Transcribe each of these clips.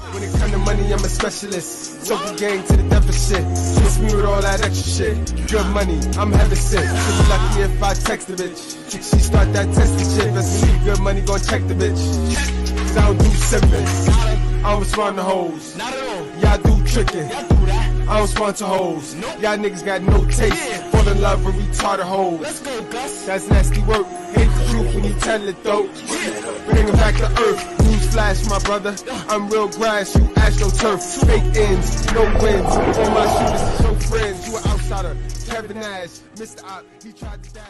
When it come to money, I'm a specialist. Soak the gang to the deficit. Miss me with all that extra shit. Good money, I'm heaven sent. Should be lucky if I text the bitch. She start that testing shit. Best believe good money gon' check the bitch. Cause I don't do simping. I don't respond to hoes. Not at all. Y'all do tricking. Y'all do that. I don't respond to hoes. Nope. Y'all niggas got no taste. Fall in love with retarded hoes. Let's go, Gus. That's nasty work. Hate the truth when you tell it though. Bring it back to earth. Newsflash, my brother. I'm real grass, you astroturf. Fake ends, no wins. All my shooters is your friends. You an outsider. Kevin Nash, Mr. Op, he tried to dash.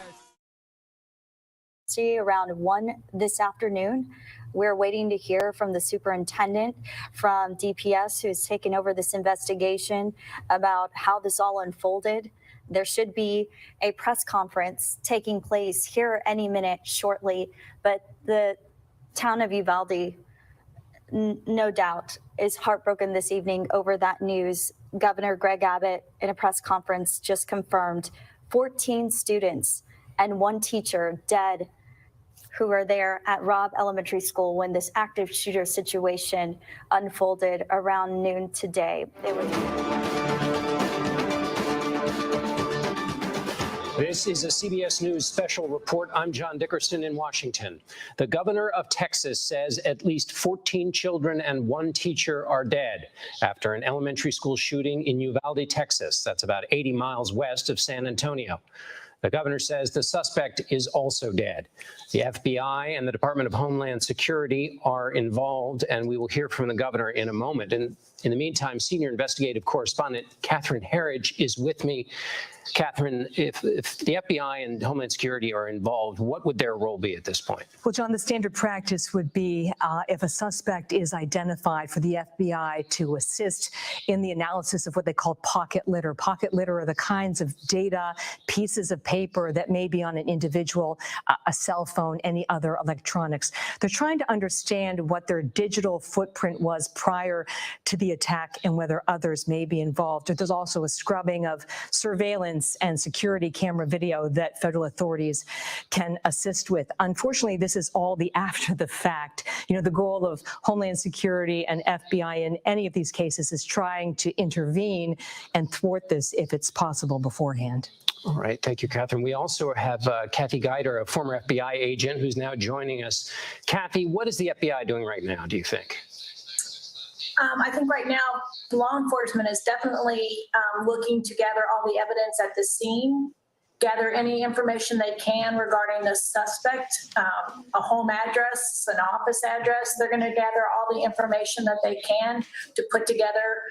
Around 1 this afternoon. We're waiting to hear from the superintendent from DPS who's taken over this investigation about how this all unfolded. There should be a press conference taking place here any minute shortly, but the town of Uvalde, no doubt, is heartbroken this evening over that news. Governor Greg Abbott, in a press conference, just confirmed 14 students and 1 teacher dead who were there at Robb Elementary School when this active shooter situation unfolded around noon today. This is a CBS News special report. I'm John Dickerson in Washington. The governor of Texas says at least 14 children and 1 teacher are dead after an elementary school shooting in Uvalde, Texas. That's about 80 miles west of San Antonio. The governor says the suspect is also dead. The FBI and the Department of Homeland Security are involved, and we will hear from the governor in a moment. And in the meantime, senior investigative correspondent Catherine Herridge is with me. Catherine, if the FBI and Homeland Security are involved, what would their role be at this point? Well, John, the standard practice would be if a suspect is identified for the FBI to assist in the analysis of what they call pocket litter. Pocket litter are the kinds of data, pieces of paper that may be on an individual, a cell phone, any other electronics. They're trying to understand what their digital footprint was prior to the attack and whether others may be involved. There's also a scrubbing of surveillance and security camera video that federal authorities can assist with. Unfortunately, this is all the after the fact. You know, the goal of Homeland Security and FBI in any of these cases is trying to intervene and thwart this if it's possible beforehand. All right. Thank you, Catherine. We also have Kathy Guider, a former FBI agent who's now joining us. Kathy, what is the FBI doing right now, do you think? I think right now, law enforcement is definitely looking to gather all the evidence at the scene, gather any information they can regarding the suspect, a home address, an office address. They're going to gather all the information that they can to put together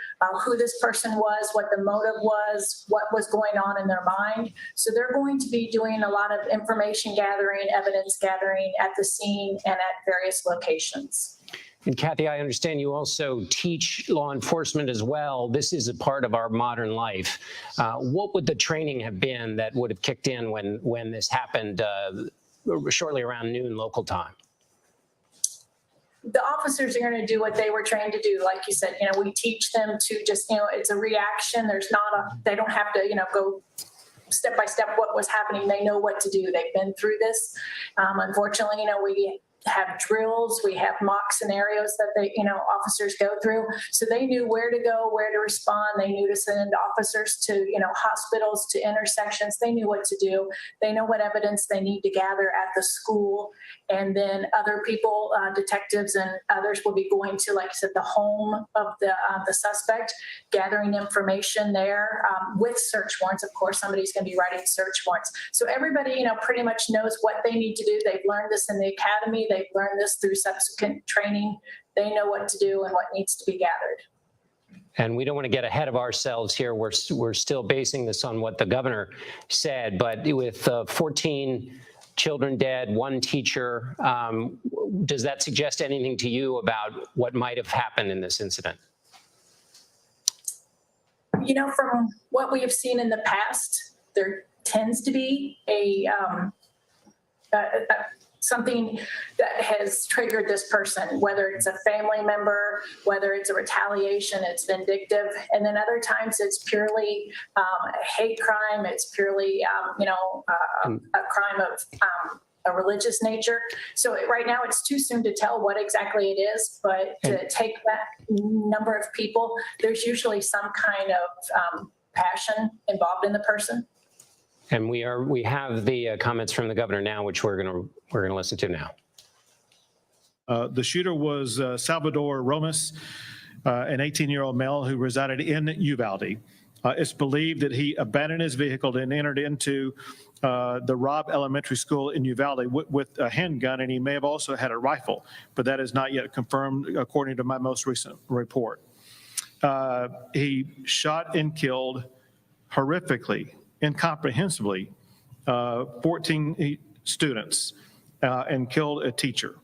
who this person was, what the motive was, what was going on in their mind. So they're going to be doing a lot of information gathering, evidence gathering at the scene and at various locations. And Kathy, I understand you also teach law enforcement as well. This is a part of our modern life. What would the training have been that would have kicked in when this happened shortly around noon local time? The officers are going to do what they were trained to do. Like you said, you know, we teach them to just, you know, it's a reaction. There's not they don't have to, you know, go step by step what was happening. They know what to do. They've been through this. Unfortunately, you know, we have drills, we have mock scenarios that they, you know, officers go through. So they knew where to go, where to respond. They knew to send officers to, you know, hospitals, to intersections. They knew what to do. They know what evidence they need to gather at the school. And then other people, detectives and others will be going to, like I said, the home of the suspect, gathering information there with search warrants. Of course, somebody's going to be writing search warrants. So everybody, you know, pretty much knows what they need to do. They've learned this in the academy. They've learned this through subsequent training. They know what to do and what needs to be gathered. And we don't want to get ahead of ourselves here. We're still basing this on what the governor said. But with 14 children dead, 1 teacher, does that suggest anything to you about what might have happened in this incident? You know, from what we have seen in the past, there tends to be something that has triggered this person, whether it's a family member, whether it's a retaliation, it's vindictive. And then other times it's purely a hate crime. It's purely, a crime of a religious nature. So right now it's too soon to tell what exactly it is, but to take that number of people, there's usually some kind of passion involved in the person. And we have the comments from the governor now, which we're gonna listen to now. The shooter was Salvador Ramos, an 18-year-old male who resided in Uvalde. It's believed that he abandoned his vehicle and entered into the Robb Elementary School in Uvalde with a handgun, and he may have also had a rifle, but that is not yet confirmed according to my most recent report. He shot and killed horrifically, incomprehensibly, 14 students and killed a teacher.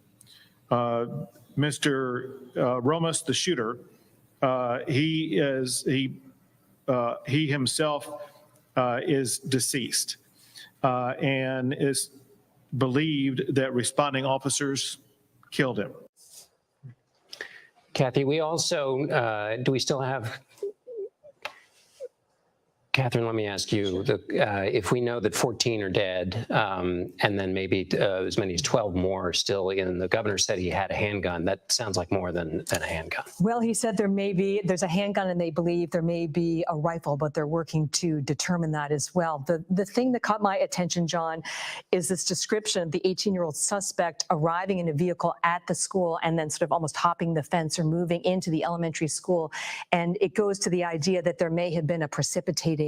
Mr. Ramos, the shooter, he himself is deceased and is believed that responding officers killed him. Kathy, we also, do we still have, Catherine, let me ask you, if we know that 14 are dead, and then maybe as many as 12 more are still in, the governor said he had a handgun. That sounds like more than a handgun. Well, he said there's a handgun and they believe there may be a rifle, but they're working to determine that as well. The thing that caught my attention, John, is this description of the 18-year-old suspect arriving in a vehicle at the school and then sort of almost hopping the fence or moving into the elementary school. And it goes to the idea that there may have been a precipitating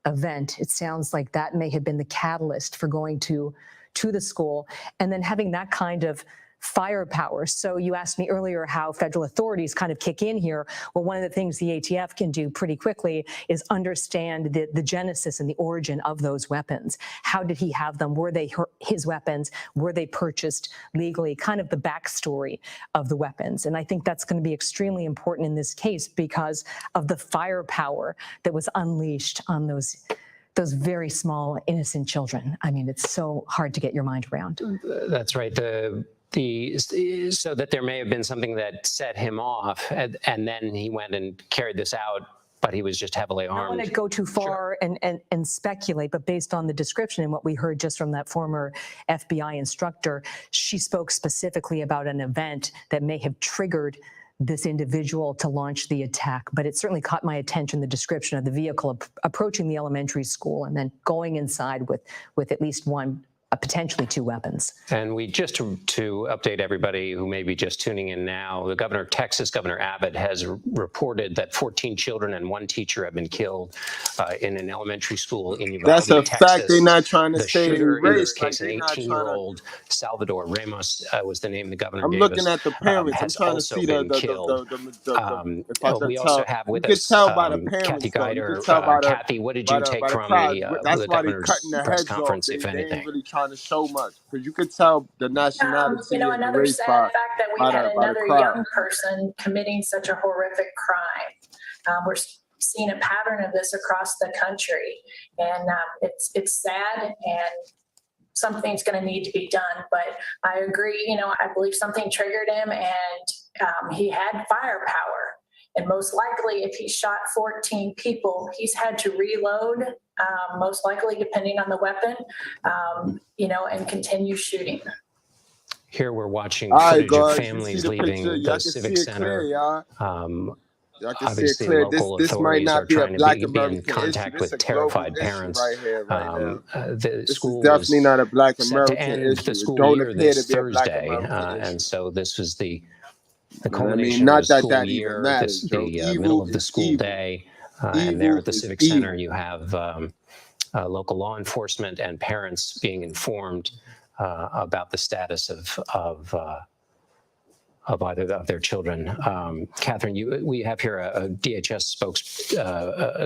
event. It sounds like that may have been the catalyst for going to the school and then having that kind of firepower. So you asked me earlier how federal authorities kind of kick in here. Well, one of the things the ATF can do pretty quickly is understand the genesis and the origin of those weapons. How did he have them? Were they his weapons? Were they purchased legally? Kind of the backstory of the weapons. And I think that's going to be extremely important in this case because of the firepower that was unleashed on those very small, innocent children. I mean, it's so hard to get your mind around. That's right. So that there may have been something that set him off, and then he went and carried this out, but he was just heavily armed. I don't want to go too far and speculate, but based on the description and what we heard just from that former FBI instructor, she spoke specifically about an event that may have triggered this individual to launch the attack. But it certainly caught my attention, the description of the vehicle approaching the elementary school and then going inside with at least one, potentially two weapons. And we just to update everybody who may be just tuning in now, the governor of Texas, Governor Abbott, has reported that 14 children and one teacher have been killed in an elementary school in Uvalde, That's a Texas. fact. They're not trying to say shooter in this race. case, an 18-year-old Salvador Ramos was the name the governor gave looking us, at the parents. I'm has trying to also see been killed. We also have with us Kathy Guider. Kathy, what did you take from the governor's press conference, if anything? To show much because you could tell the nationality. Another sad fact that we had another young person committing such a horrific crime. We're seeing a pattern of this across the country, and it's sad, and something's going to need to be done. But I agree. I believe something triggered him, and he had firepower. And most likely, if he shot 14 people, he's had to reload, most likely, depending on the weapon, and continue shooting. Here we're watching footage of families leaving the Civic Center. Obviously, local authorities are trying to be in contact with terrified parents. The school was definitely not a Black American issue. To end the school year this Thursday, and so this was the culmination of the school year, the middle of the school day, and there at the Civic Center you have local law enforcement and parents being informed about the status of either of their children. Catherine, we have here a DHS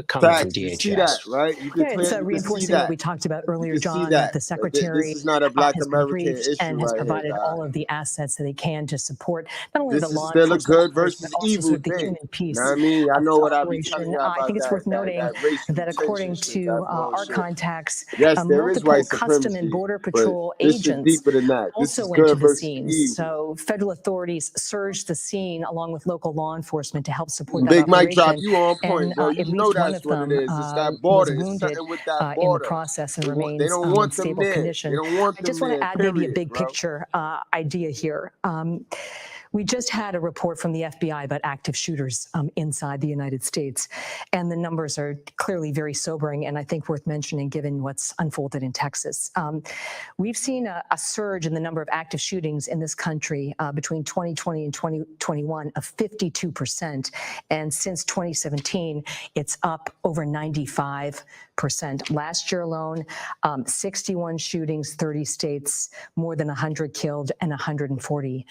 comment from DHS. You see that, right? It's reinforcing what we talked about earlier, John, that the Secretary is not a Black American issue and has provided all of the assets that they can to support not only the law enforcement, still a good versus evil the human piece. I mean, I know what I've been telling you about. I think it's worth noting that according to our contacts, yes, there is white Custom and Border Patrol agents also went to the scene. So federal authorities Police surged the scene along with local law enforcement to help support that Big Mike operation. drop, you on point, And bro. at You least know one that's of what them it is. It's that was border. It's wounded something with that in the border. process and They remains don't in want them stable there. condition. They don't want I them just want to there, add maybe a period, big bro. picture idea here. We just had a report from the FBI about active shooters inside the United States, and the numbers are clearly very sobering and I think worth mentioning given what's unfolded in Texas. We've seen a surge in the number of active shootings in this country between 2020 and 2021 of 52%, and since 2017, it's up over 95%. Last year alone, 61 shootings, 30 states, more than 100 killed and 140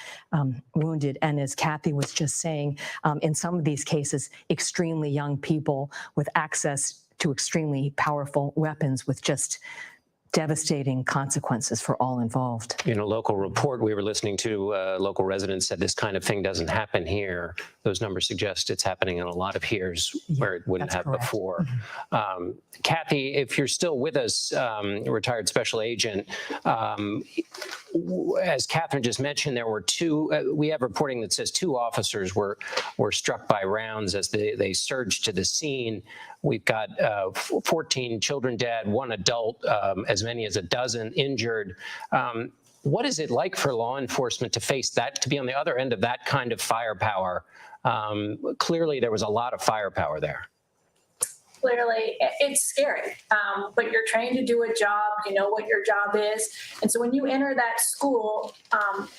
wounded. And as Kathy was just saying, in some of these cases, extremely young people with access to extremely powerful weapons with just devastating consequences for all involved. In a local report we were listening to, local residents said this kind of thing doesn't happen here. Those numbers suggest it's happening in a lot of hears where it wouldn't have before. Kathy, if you're still with us, retired special agent, as Catherine just mentioned, there were two, we have reporting that says 2 officers were struck by rounds as they surged to the scene. We've got 14 children dead, 1 adult, as many as a dozen injured. What is it like for law enforcement to face that, to be on the other end of that kind of firepower? Clearly, there was a lot of firepower there. Clearly, it's scary, but you're trained to do a job, you know what your job is. And so when you enter that school,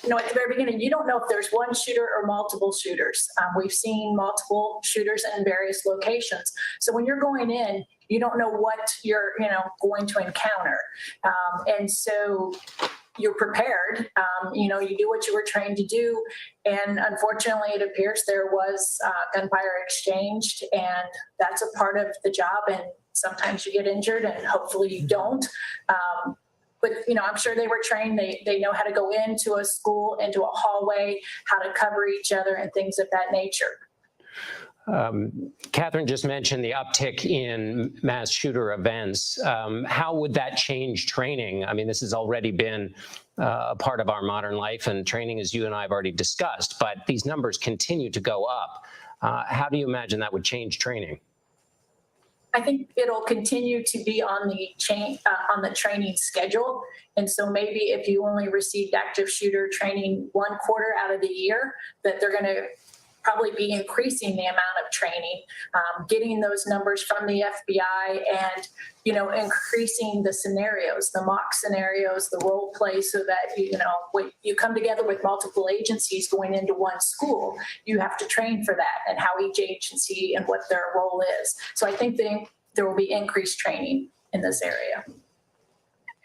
you know, at the very beginning, you don't know if there's one shooter or multiple shooters. We've seen multiple shooters in various locations. So when you're going in, you don't know what you're, you know, going to encounter. And so you're prepared, you know, you do what you were trained to do. And unfortunately, it appears there was gunfire exchanged, and that's a part of the job. And sometimes you get injured and hopefully you don't. But, you know, I'm sure they were trained. They know how to go into a school, into a hallway, how to cover each other and things of that nature. Catherine just mentioned the uptick in mass shooter events. How would that change training? I mean, this has already been a part of our modern life, and training, as you and I have already discussed, but these numbers continue to go up. How do you imagine that would change training? I think it'll continue to be on the training schedule. And so maybe if you only received active shooter training 1 quarter out of the year, that they're going to probably be increasing the amount of training, getting those numbers from the FBI, and, you know, increasing the scenarios, the mock scenarios, the role play, so that, you know, when you come together with multiple agencies going into one school, you have to train for that and how each agency and what their role is. So I think there will be increased training in this area.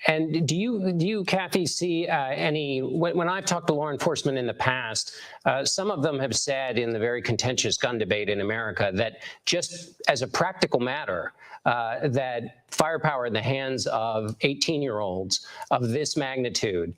And do you, Kathy, see any, when I've talked to law enforcement in the past, some of them have said in the very contentious gun debate in America that just as a practical matter, that firepower in the hands of 18-year-olds of this magnitude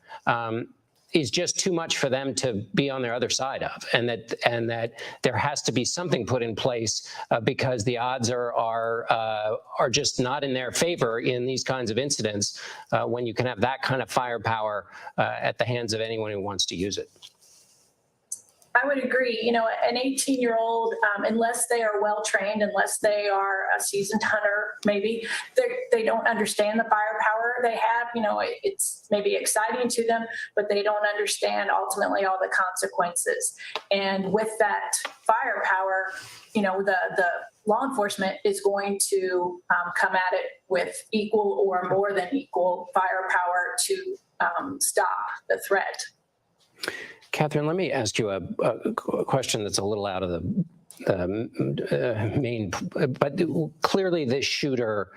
is just too much for them to be on their other side of, and that there has to be something put in place because the odds are just not in their favor in these kinds of incidents when you can have that kind of firepower at the hands of anyone who wants to use it. I would agree. You know, an 18-year-old, unless they are well-trained, unless they are a seasoned hunter, maybe, they don't understand the firepower they have. You know, it's maybe exciting to them, but they don't understand ultimately all the consequences. And with that firepower, you know, the law enforcement is going to come at it with equal or more than equal firepower to stop the threat. Catherine, let me ask you a question that's a little out of the main, but clearly this shooter,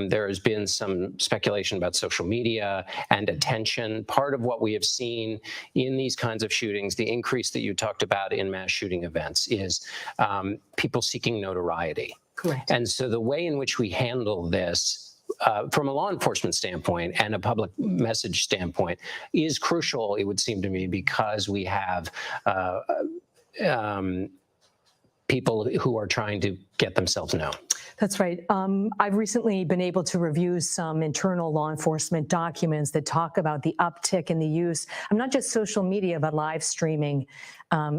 there has been some speculation about social media and attention. Part of what we have seen in these kinds of shootings, the increase that you talked about in mass shooting events, is people seeking notoriety. Correct. And so the way in which we handle this from a law enforcement standpoint and a public message standpoint is crucial, it would seem to me, because we have people who are trying to get themselves known. That's right. I've recently been able to review some internal law enforcement documents that talk about the uptick in the use of not just social media, but live streaming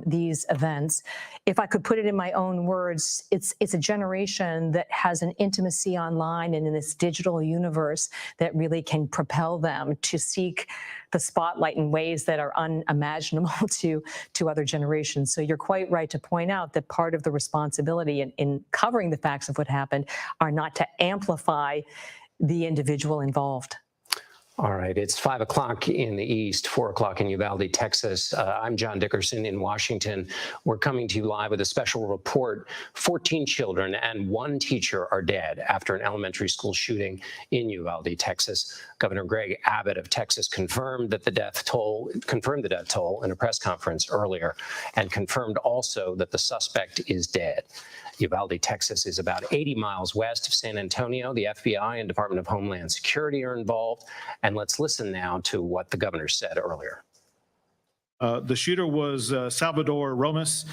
these events. If I could put it in my own words, it's a generation that has an intimacy online and in this digital universe that really can propel them to seek the spotlight in ways that are unimaginable to other generations. So you're quite right to point out that part of the responsibility in covering the facts of what happened are not to amplify the individual involved. All right, it's 5 o'clock in the East, 4 o'clock in Uvalde, Texas. I'm John Dickerson in Washington. We're coming to you live with a special report. 14 children and 1 teacher are dead after an elementary school shooting in Uvalde, Texas. Governor Greg Abbott of Texas confirmed the death toll in a press conference earlier, and confirmed also that the suspect is dead. Uvalde, Texas is about 80 miles west of San Antonio. The FBI and Department of Homeland Security are involved. And let's listen now to what the governor said earlier. The shooter was Salvador Romas,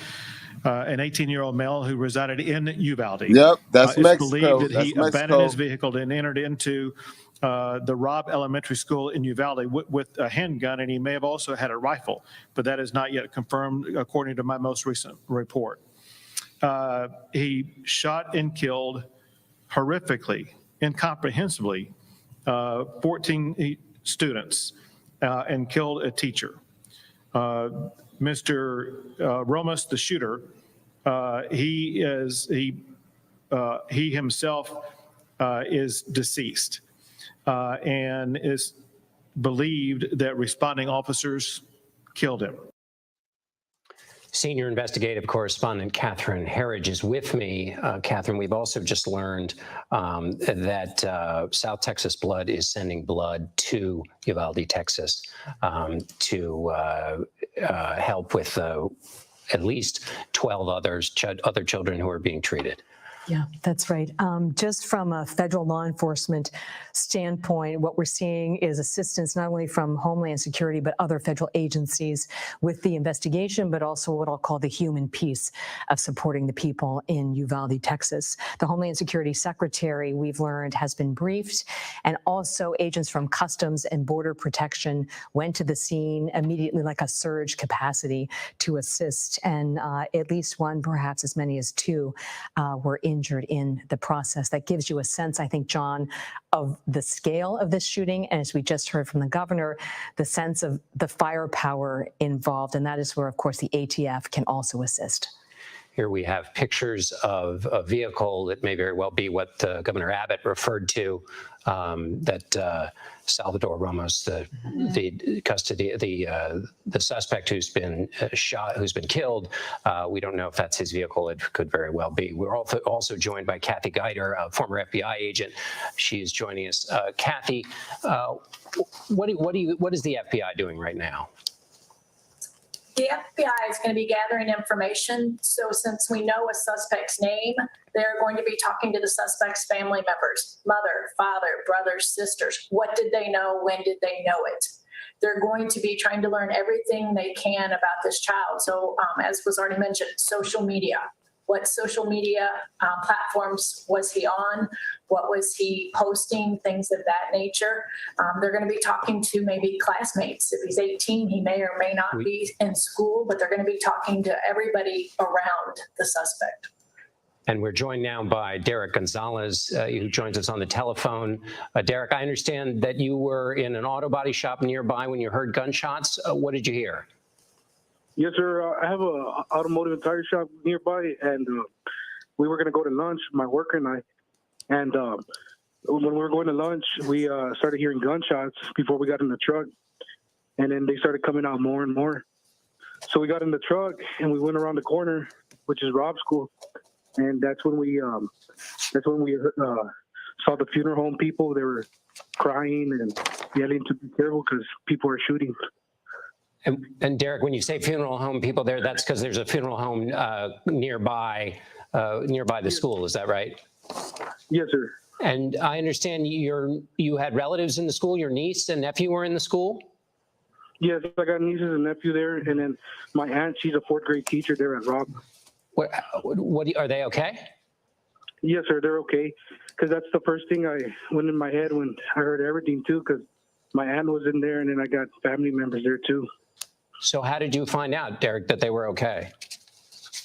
an 18-year-old male who resided in Uvalde. Yep, that's It's Mexico. believed that That's he Mexico. abandoned his vehicle and entered into the Robb Elementary School in Uvalde with a handgun, and he may have also had a rifle, but that is not yet confirmed according to my most recent report. He shot and killed horrifically, incomprehensibly, 14 students and killed a teacher. Mr. Romas, the shooter, he himself is deceased and is believed that responding officers killed him. Senior investigative correspondent Catherine Herridge is with me. Catherine, we've also just learned that South Texas Blood is sending blood to Uvalde, Texas, to help with at least 12 other children who are being treated. Yeah, that's right. Just from a federal law enforcement standpoint, what we're seeing is assistance not only from Homeland Security, but other federal agencies with the investigation, but also what I'll call the human piece of supporting the people in Uvalde, Texas. The Homeland Security Secretary, we've learned, has been briefed, and also agents from Customs and Border Protection went to the scene immediately, like a surge capacity, to assist. And at least one, perhaps as many as 2, were injured in the process. That gives you a sense, I think, John, of the scale of this shooting. And as we just heard from the governor, the sense of the firepower involved. And that is where, of course, the ATF can also assist. Here we have pictures of a vehicle that may very well be what Governor Abbott referred to, that Salvador Ramos, the suspect who's been shot, who's been killed. We don't know if that's his vehicle. It could very well be. We're also joined by Kathy Geider, a former FBI agent. She's joining us. Kathy, what is the FBI doing right now? The FBI is going to be gathering information. So since we know a suspect's name, they're going to be talking to the suspect's family members, mother, father, brothers, sisters. What did they know? When did they know it? They're going to be trying to learn everything they can about this child. So as was already mentioned, social media. What social media platforms was he on? What was he posting? Things of that nature. They're going to be talking to maybe classmates. If he's 18, he may or may not be in school, but they're going to be talking to everybody around the suspect. And we're joined now by Derek Gonzalez, who joins us on the telephone. Derek, I understand that you were in an auto body shop nearby when you heard gunshots. What did you hear? Yes, sir. I have an automotive and tire shop nearby, and we were going to go to lunch, my worker and I. And when we were going to lunch, we started hearing gunshots before we got in the truck. And then they started coming out more and more. So we got in the truck, and we went around the corner, which is Robb's school. And that's when we saw the funeral home people. They were crying and yelling to be careful because people are shooting. And Derek, when you say funeral home people there, that's because there's a funeral home nearby the school. Is that right? Yes, sir. And I understand you had relatives in the school. Your niece and nephew were in the school? Yes, I got nieces and nephew there. And then my aunt, she's a 4th grade teacher there at Robb. Are they okay? Yes, sir, they're okay. Because that's the first thing I went in my head when I heard everything too. Because my aunt was in there, and then I got family members there too. So how did you find out, Derek, that they were okay?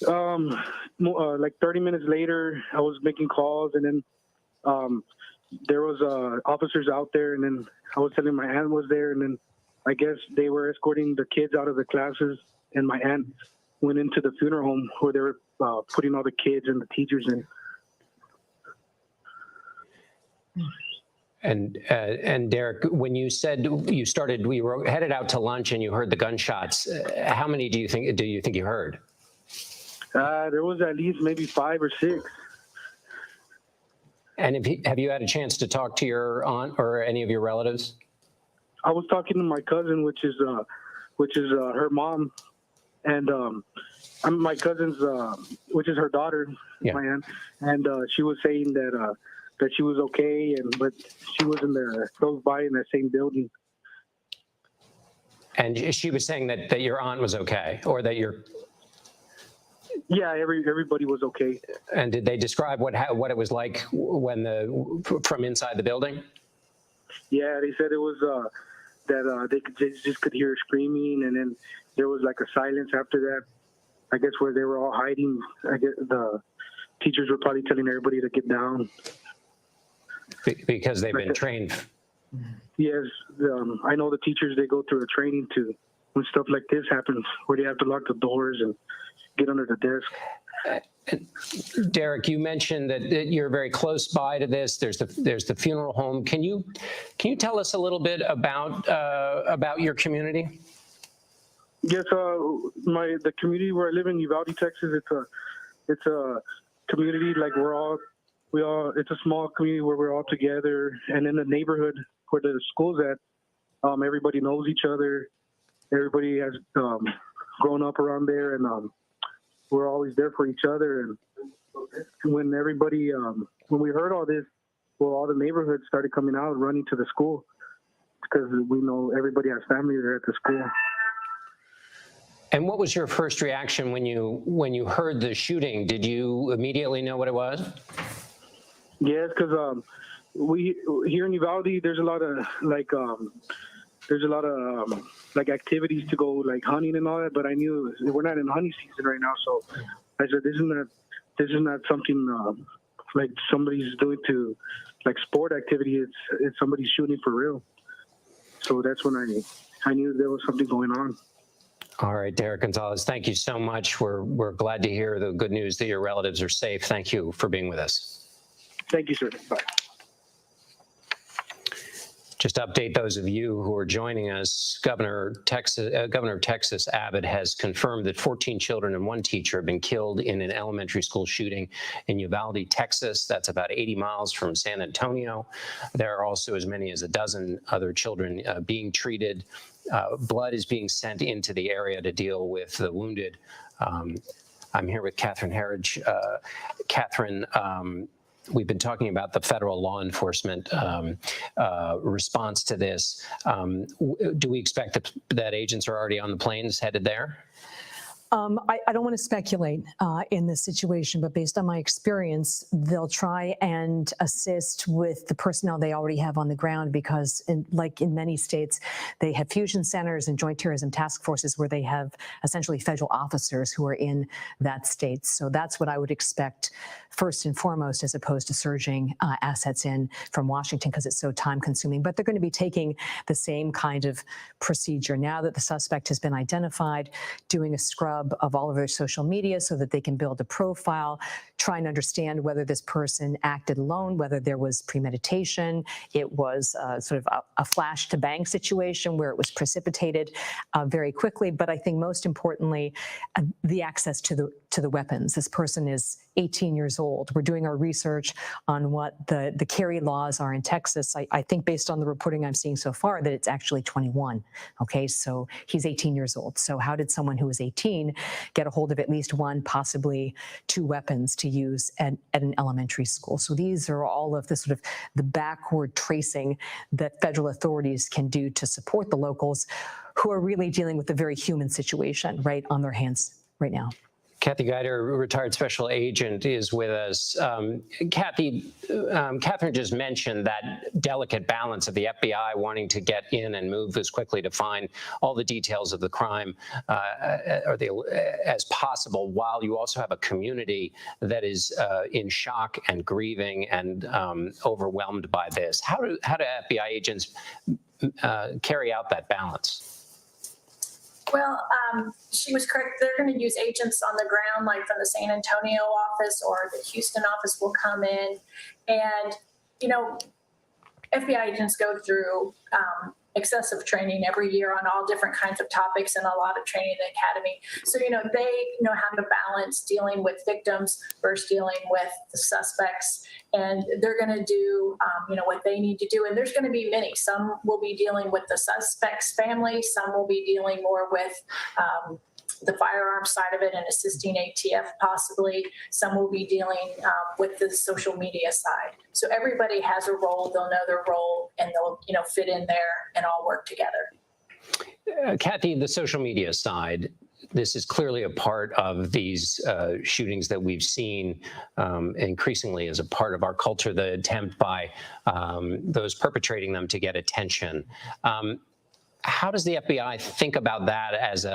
Like 30 minutes later, I was making calls, and then there was officers out there, and then I was telling my aunt was there, and then I guess they were escorting the kids out of the classes, and my aunt went into the funeral home where they were putting all the kids and the teachers in. And Derek, when you said we were headed out to lunch and you heard the gunshots, how many do you think you heard? There was at least maybe 5 or 6. And have you had a chance to talk to your aunt or any of your relatives? I was talking to my cousin, which is her mom, and my cousin's, which is her daughter, Yeah. my aunt, and she was saying that she was okay, but she was close by in that same building. And she was saying that your aunt was okay, or that Yeah, everybody was okay. And did they describe what it was like from inside the building? Yeah, they said it was that they just could hear screaming, and then there was like a silence after that. I guess where they were all hiding. I guess the teachers were probably telling everybody to get down because they've been trained. Yes, I know the teachers. They go through a training when stuff like this happens, where they have to lock the doors and get under the desk. Derek, you mentioned that you're very close by to this. There's the funeral home. Can you tell us a little bit about your community? Yes, the community where I live in, Uvalde, Texas. It's a community like it's a small community where we're all together, and in the neighborhood where the school's at, everybody knows each other. Everybody has grown up around there, and we're always there for each other. And when when we heard all this, all the neighborhoods started coming out, running to the school, because we know everybody has family there at the school. And what was your first reaction when you heard the shooting? Did you immediately know what it was? Yes, because we here in Uvalde, there's a lot of activities to go like hunting and all that. But I knew we're not in hunting season right now, so I said this is not something like somebody's doing to like sport activity. It's somebody shooting for real. So that's when I knew there was something going on. All right, Derek Gonzalez, thank you so much. We're glad to hear the good news that your relatives are safe. Thank you for being with us. Thank you, sir. Bye. Just to update those of you who are joining us, Governor of Texas Abbott has confirmed that 14 children and 1 teacher have been killed in an elementary school shooting in Uvalde, Texas. That's about 80 miles from San Antonio. There are also as many as a dozen other children being treated. Blood is being sent into the area to deal with the wounded. I'm here with Catherine Herridge. Catherine, we've been talking about the federal law enforcement response to this. Do we expect that agents are already on the planes headed there? I don't want to speculate in this situation, but based on my experience, they'll try and assist with the personnel they already have on the ground, because like in many states, they have fusion centers and joint terrorism task forces where they have essentially federal officers who are in that state. So that's what I would expect first and foremost, as opposed to surging assets in from Washington, because it's so time consuming. But they're going to be taking the same kind of procedure now that the suspect has been identified, doing a scrub of all of their social media so that they can build a profile, trying to understand whether this person acted alone, whether there was premeditation, it was sort of a flash to bang situation where it was precipitated very quickly. But I think most importantly, the access to the weapons. This person is 18 years old. We're doing our research on what the carry laws are in Texas. I think based on the reporting I'm seeing so far that it's actually 21. Okay, so he's 18 years old. So how did someone who was 18 get a hold of at least 1, possibly 2 weapons to use at an elementary school? So these are all of the sort of the backward tracing that federal authorities can do to support the locals who are really dealing with a very human situation right on their hands right now. Kathy Geider, retired special agent, is with us. Kathy, Catherine just mentioned that delicate balance of the FBI wanting to get in and move as quickly to find all the details of the crime as possible, while you also have a community that is in shock and grieving and overwhelmed by this. How do FBI agents carry out that balance? Well, she was correct. They're going to use agents on the ground, like from the San Antonio office or the Houston office will come in. And, you know, FBI agents go through excessive training every year on all different kinds of topics and a lot of training in the academy. So, you know, they know how to balance dealing with victims versus dealing with the suspects. And they're going to do, you know, what they need to do. And there's going to be many. Some will be dealing with the suspect's family. Some will be dealing more with the firearm side of it and assisting ATF possibly. Some will be dealing with the social media side. So everybody has a role. They'll know their role and they'll, you know, fit in there and all work together. Kathy, the social media side, this is clearly a part of these shootings that we've seen increasingly as a part of our culture, the attempt by those perpetrating them to get attention. How does the FBI think about that as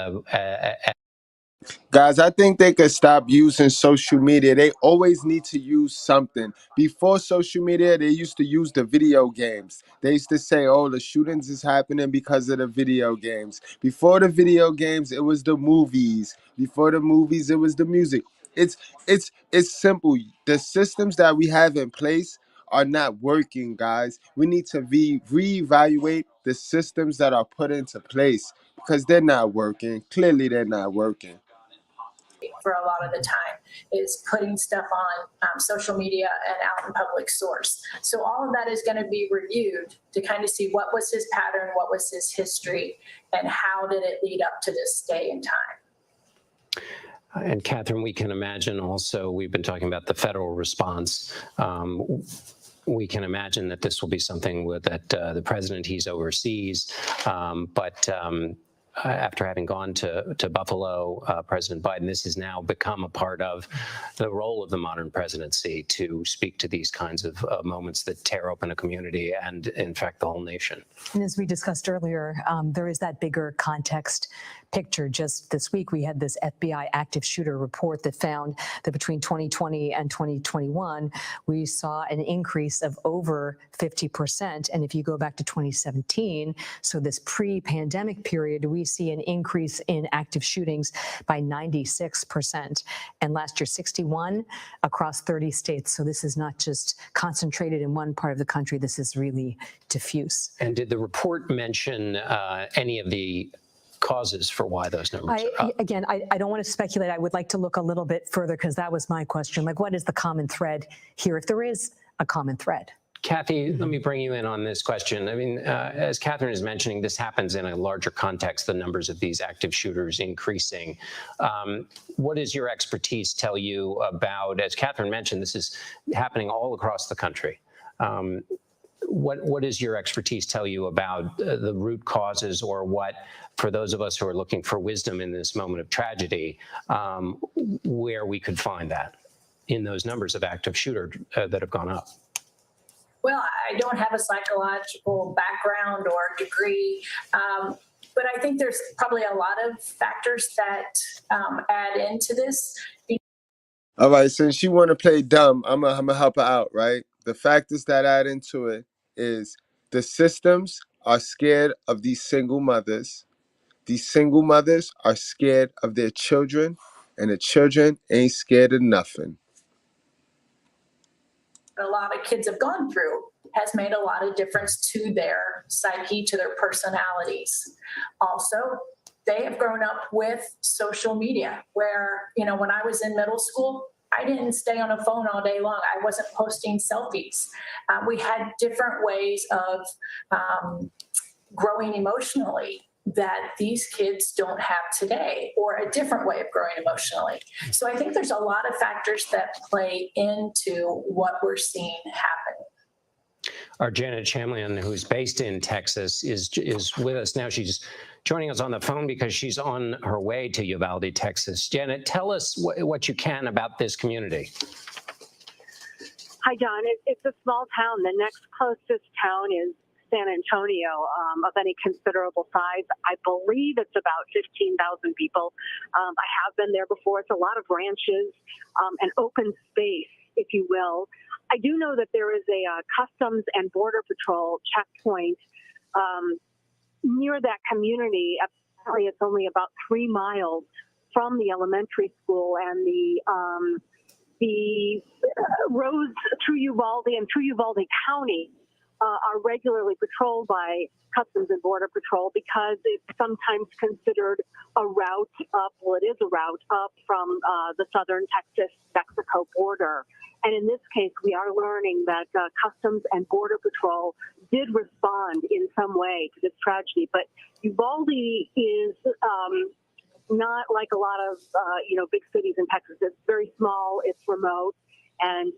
Guys, I think they could stop using social media. They always need to use something. Before social media, they used to use the video games. They used to say, oh, the shootings is happening because of the video games. Before the video games, it was the movies. Before the movies, it was the music. It's simple. The systems that we have in place are not working, guys. We need to reevaluate the systems that are put into place because they're not working. Clearly, they're not working. For a lot of the time is putting stuff on social media and out in public source. So all of that is going to be reviewed to kind of see what was his pattern, what was his history, and how did it lead up to this day and time. And Catherine, we can imagine also, we've been talking about the federal response. We can imagine that this will be something that the president, he's overseas, but after having gone to Buffalo, President Biden, this has now become a part of the role of the modern presidency to speak to these kinds of moments that tear open a community and, in fact, the whole nation. And as we discussed earlier, there is that bigger context picture. Just this week, we had this FBI active shooter report that found that between 2020 and 2021, we saw an increase of over 50%. And if you go back to 2017, so this pre-pandemic period, we see an increase in active shootings by 96%. And last year, 61 across 30 states. So this is not just concentrated in one part of the country. This is really diffuse. And did the report mention any of the causes for why those numbers are up? Again, I don't want to speculate. I would like to look a little bit further because that was my question. Like, what is the common thread here, if there is a common thread? Kathy, let me bring you in on this question. I mean, as Catherine is mentioning, this happens in a larger context, the numbers of these active shooters increasing. What does your expertise tell you about, as Catherine mentioned, this is happening all across the country. What does your expertise tell you about the root causes, or what, for those of us who are looking for wisdom in this moment of tragedy, where we could find that in those numbers of active shooters that have gone up? Well, I don't have a psychological background or degree, but I think there's probably a lot of factors that add into this. All right, since you want to play dumb, I'm gonna help her out, right? The factors that add into it is the systems are scared of these single mothers. These single mothers are scared of their children, and the children ain't scared of nothing. A lot of kids have gone through has made a lot of difference to their psyche, to their personalities. Also, they have grown up with social media where, you know, when I was in middle school, I didn't stay on a phone all day long. I wasn't posting selfies. We had different ways of growing emotionally that these kids don't have today, or a different way of growing emotionally. So I think there's a lot of factors that play into what we're seeing happen. Our Janet Chamlian, who's based in Texas, is with us now. She's joining us on the phone because she's on her way to Uvalde, Texas. Janet, tell us what you can about this community. Hi, John. It's a small town. The next closest town is San Antonio, of any considerable size. I believe it's about 15,000 people. I have been there before. It's a lot of ranches and open space, if you will. I do know that there is a Customs and Border Patrol checkpoint near that community. Apparently, it's only about 3 miles from the elementary school, and the roads through Uvalde and through Uvalde County are regularly patrolled by Customs and Border Patrol because it's sometimes considered a route up. Well, it is a route up from the southern Texas-Mexico border. And in this case, we are learning that Customs and Border Patrol did respond in some way to this tragedy. But Uvalde is not like a lot of, big cities in Texas. It's very small, it's remote, and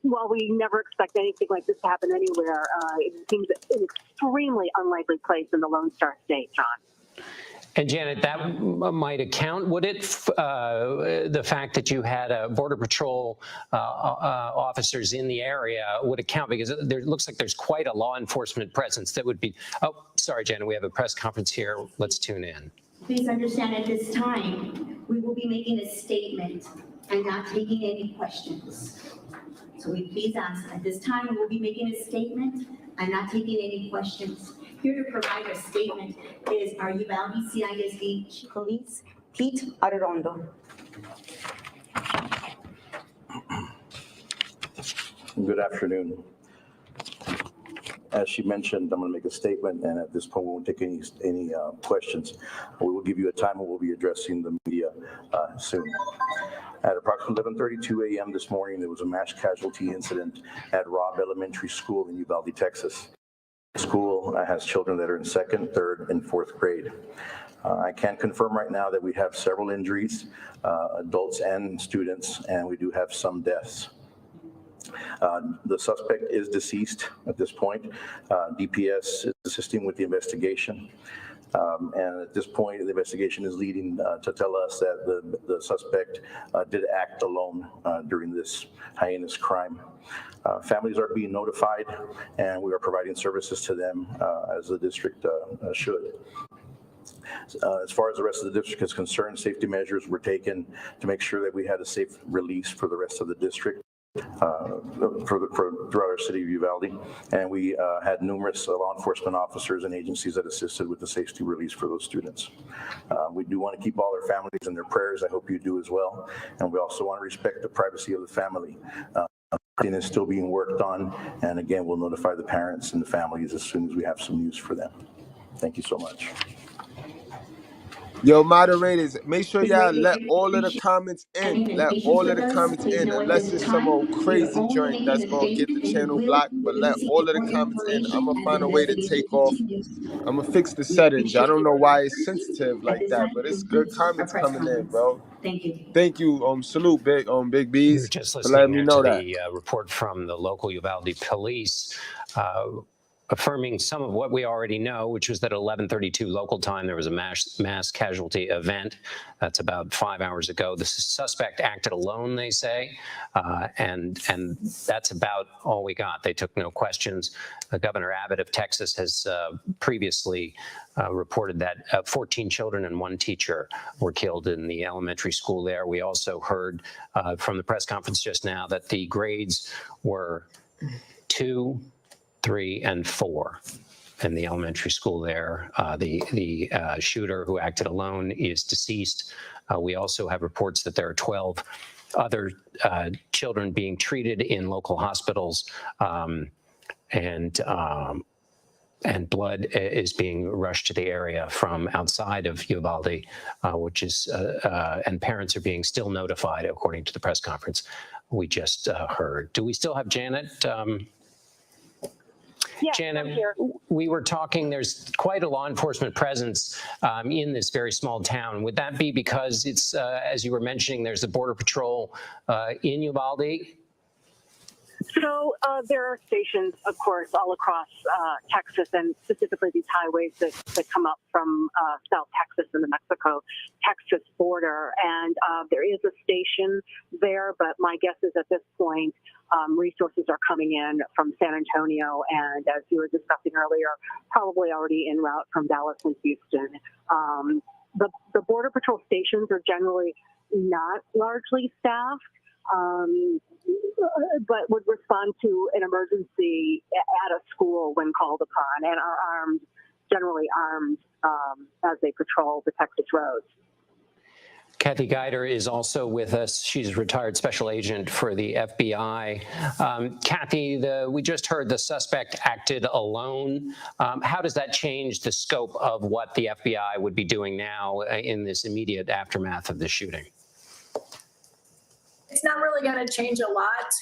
while we never expect anything like this to happen anywhere, it seems an extremely unlikely place in the Lone Star State, John. And Janet, that might account, would it, the fact that you had Border Patrol officers in the area would account, because it looks like there's quite a law enforcement presence that would be, oh, sorry, Janet, we have a press conference here. Let's tune in. Please understand at this time, we will be making a statement and not taking any questions. So we please ask, at this time, we will be making a statement and not taking any questions. Here to provide a statement is our Uvalde CISD Police, Pete Arredondo. Good afternoon. As she mentioned, I'm going to make a statement, and at this point, we won't take any questions. We will give you a time, and we'll be addressing the media soon. At approximately 11:32 a.m. this morning, there was a mass casualty incident at Robb Elementary School in Uvalde, Texas. The school has children that are in 2nd, 3rd, and 4th grade. I can confirm right now that we have several injuries, adults and students, and we do have some deaths. The suspect is deceased at this point. DPS is assisting with the investigation. And at this point, the investigation is leading to tell us that the suspect did act alone during this heinous crime. Families are being notified, and we are providing services to them as the district should. As far as the rest of the district is concerned, safety measures were taken to make sure that we had a safe release for the rest of the district. Throughout our city of Uvalde, and we had numerous law enforcement officers and agencies that assisted with the safety release for those students. We do want to keep all their families in their prayers. I hope you do as well, and we also want to respect the privacy of the family. It is still being worked on, and again, we'll notify the parents and the families as soon as we have some news for them. Thank you so much. Yo, moderators, make sure y'all let all of the comments in. Let all of the comments in, unless it's some old crazy joint that's going to get the channel blocked. But let all of the comments in. I'm going to find a way to take off. I'm going to fix the settings. I don't know why it's sensitive like that, but it's good comments coming in, bro. Thank you. Thank you. Salute, Big B's, You're just for letting me know listening that. to the report from the local Uvalde Police, affirming some of what we already know, which was that at 11:32 local time, there was a mass casualty event. That's about 5 hours ago. The suspect acted alone, they say, and that's about all we got. They took no questions. Governor Abbott of Texas has previously reported that 14 children and 1 teacher were killed in the elementary school there. We also heard from the press conference just now that the grades were 2, 3, and 4 in the elementary school there. The shooter who acted alone is deceased. We also have reports that there are 12 other children being treated in local hospitals, and blood is being rushed to the area from outside of Uvalde, and parents are being still notified, according to the press conference we just heard. Do we still have Janet? Yes, Janet, we were talking, there's quite a law enforcement presence in this very small town. Would that be because it's, as you were mentioning, there's the Border Patrol in Uvalde? So there are stations, of course, all across Texas, and specifically these highways that come up from South Texas and the Mexico-Texas border. And there is a station there, but my guess is at this point, resources are coming in from San Antonio, and as you were discussing earlier, probably already en route from Dallas and Houston. The Border Patrol stations are generally not largely staffed, but would respond to an emergency at a school when called upon, and are generally armed as they patrol the Texas roads. Kathy Guider is also with us. She's a retired special agent for the FBI. Kathy, we just heard the suspect acted alone. How does that change the scope of what the FBI would be doing now in this immediate aftermath of the shooting? It's not really going to change a lot.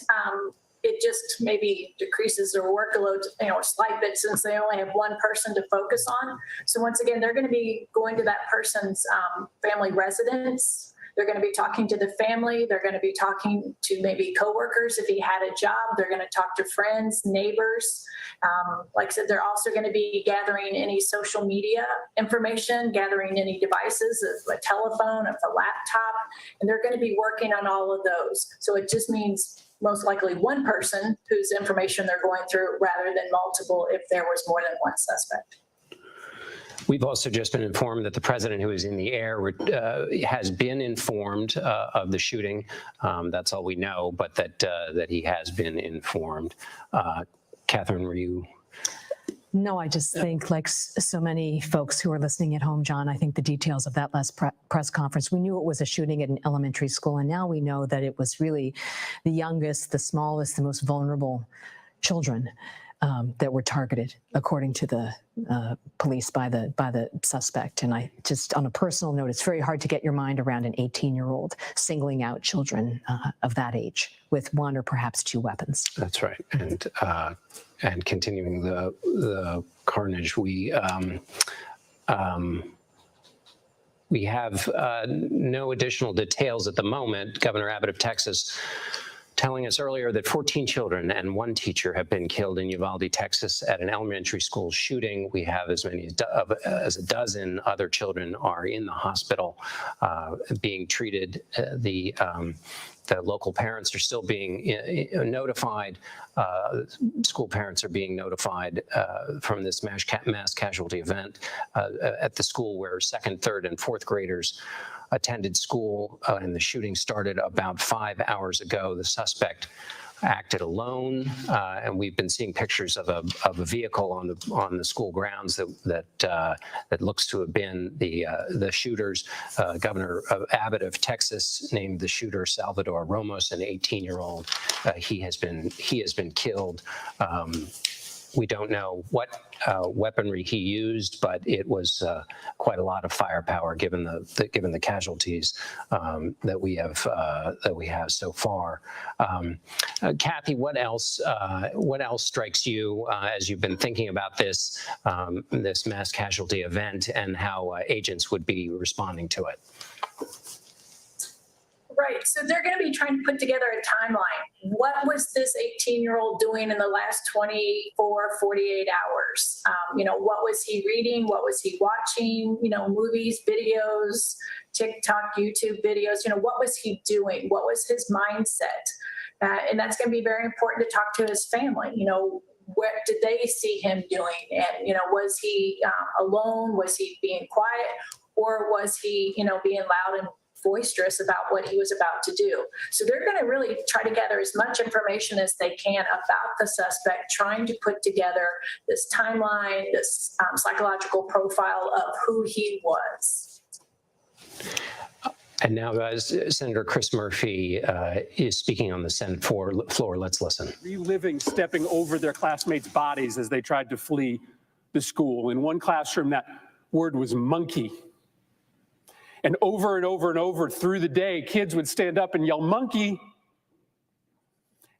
It just maybe decreases their workload, a slight bit, since they only have one person to focus on. So once again, they're going to be going to that person's family residence. They're going to be talking to the family. They're going to be talking to maybe coworkers if he had a job. They're going to talk to friends, neighbors. Like I said, they're also going to be gathering any social media information, gathering any devices, a telephone, a laptop, and they're going to be working on all of those. So it just means most likely one person whose information they're going through rather than multiple if there was more than one suspect. We've also just been informed that the president, who is in the air, has been informed of the shooting. That's all we know, but that he has been informed. Catherine, were you? No, I just think, like so many folks who are listening at home, John, I think the details of that last press conference, we knew it was a shooting at an elementary school, and now we know that it was really the youngest, the smallest, the most vulnerable children that were targeted, according to the police, by the suspect. And I just, on a personal note, it's very hard to get your mind around an 18-year-old singling out children of that age with one or perhaps two weapons. That's right. And continuing the carnage, we have no additional details at the moment. Governor Abbott of Texas telling us earlier that 14 children and one teacher have been killed in Uvalde, Texas at an elementary school shooting. We have as many as a dozen other children are in the hospital being treated. The local parents are still being notified. School parents are being notified from this mass casualty event at the school where second, third, and fourth graders attended school, and the shooting started about 5 hours ago. The suspect acted alone, and we've been seeing pictures of a vehicle on the school grounds that looks to have been the shooters. Governor Abbott of Texas named the shooter Salvador Ramos, an 18-year-old. He has been killed. We don't know what weaponry he used, but it was quite a lot of firepower given the casualties that we have so far. Kathy, what else strikes you as you've been thinking about this mass casualty event and how agents would be responding to it? Right. So they're going to be trying to put together a timeline. What was this 18-year-old doing in the last 24, 48 hours? What was he reading? What was he watching? Movies, videos, TikTok, YouTube videos. What was he doing? What was his mindset? And that's going to be very important to talk to his family. What did they see him doing? And, was he alone? Was he being quiet? Or was he, being loud and boisterous about what he was about to do? So they're going to really try to gather as much information as they can about the suspect, trying to put together this timeline, this psychological profile of who he was. And now, Senator Chris Murphy is speaking on the Senate floor. Let's listen. Reliving stepping over their classmates' bodies as they tried to flee the school. In one classroom, that word was monkey. And over through the day, kids would stand up and yell, monkey.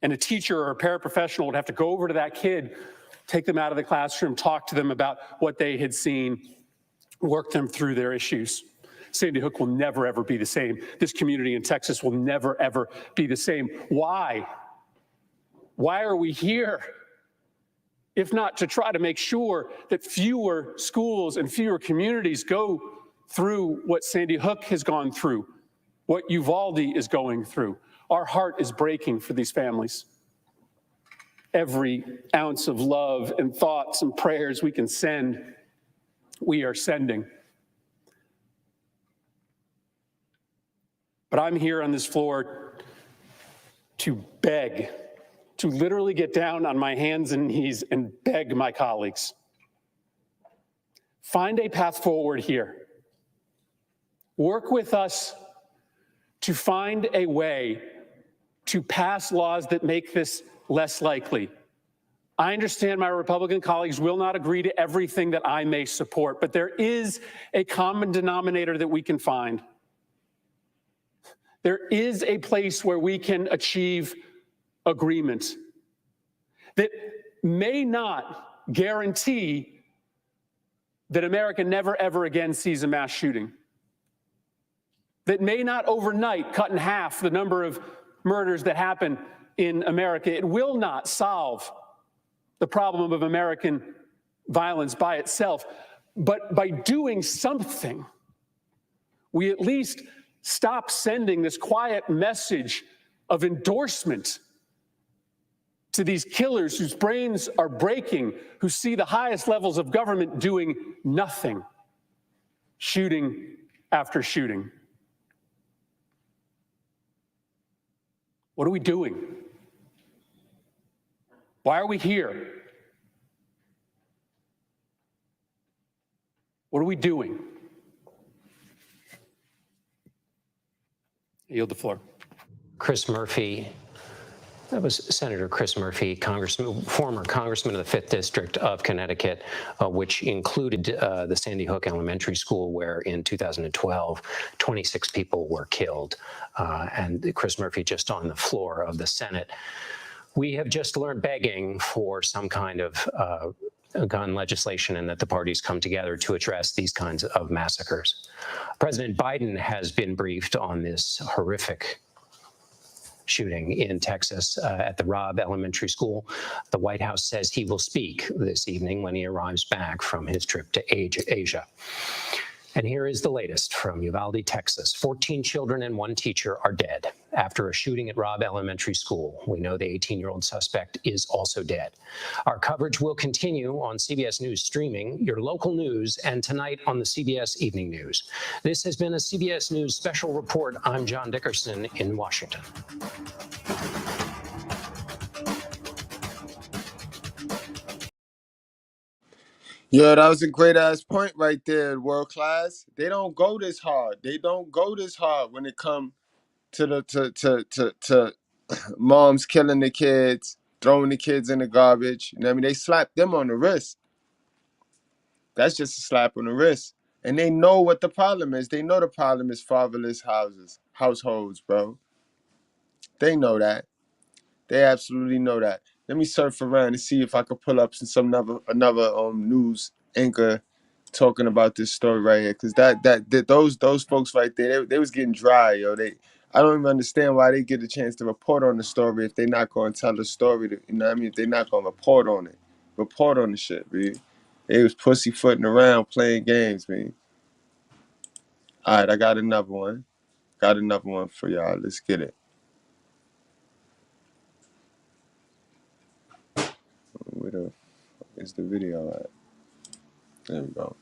And a teacher or a paraprofessional would have to go over to that kid, take them out of the classroom, talk to them about what they had seen, work them through their issues. Sandy Hook will never, ever be the same. This community in Texas will never, ever be the same. Why? Why are we here? If not to try to make sure that fewer schools and fewer communities go through what Sandy Hook has gone through, what Uvalde is going through. Our heart is breaking for these families. Every ounce of love and thoughts and prayers we can send, we are sending. But I'm here on this floor to beg, to literally get down on my hands and knees and beg my colleagues. Find a path forward here. Work with us to find a way to pass laws that make this less likely. I understand my Republican colleagues will not agree to everything that I may support, but there is a common denominator that we can find. There is a place where we can achieve agreement that may not guarantee that America never, ever again sees a mass shooting, that may not overnight cut in half the number of murders that happen in America. It will not solve the problem of American violence by itself, but by doing something, we at least stop sending this quiet message of endorsement to these killers whose brains are breaking, who see the highest levels of government doing nothing, shooting after shooting. What are we doing? Why are we here? What are we doing? I yield the floor. Chris Murphy. That was Senator Chris Murphy, former congressman of the 5th District of Connecticut, which included the Sandy Hook Elementary School, where in 2012, 26 people were killed. And Chris Murphy just on the floor of the Senate. We have just learned begging for some kind of gun legislation and that the parties come together to address these kinds of massacres. President Biden has been briefed on this horrific shooting in Texas at the Robb Elementary School. The White House says he will speak this evening when he arrives back from his trip to Asia. And here is the latest from Uvalde, Texas. 14 children and 1 teacher are dead after a shooting at Robb Elementary School. We know the 18-year-old suspect is also dead. Our coverage will continue on CBS News Streaming, your local news, and tonight on the CBS Evening News. This has been a CBS News special report. I'm John Dickerson in Washington. Yeah, that was a great ass point right there, world class. They don't go this hard. They don't go this hard when it comes to the moms killing the kids, throwing the kids in the garbage. You know what I mean? They slap them on the wrist. That's just a slap on the wrist. And they know what the problem is. They know the problem is fatherless households, bro. They know that. They absolutely know that. Let me surf around and see if I could pull up another news anchor talking about this story right here, because those folks right there, they was getting dry, yo. I don't even understand why they get a chance to report on the story if they're not going to tell the story. You know what I mean? If they're not going to report on the shit, man. They was pussyfooting around playing games, man. All right, I got another one. Got another one for y'all. Let's get it. Where the fuck is the video at? There we go.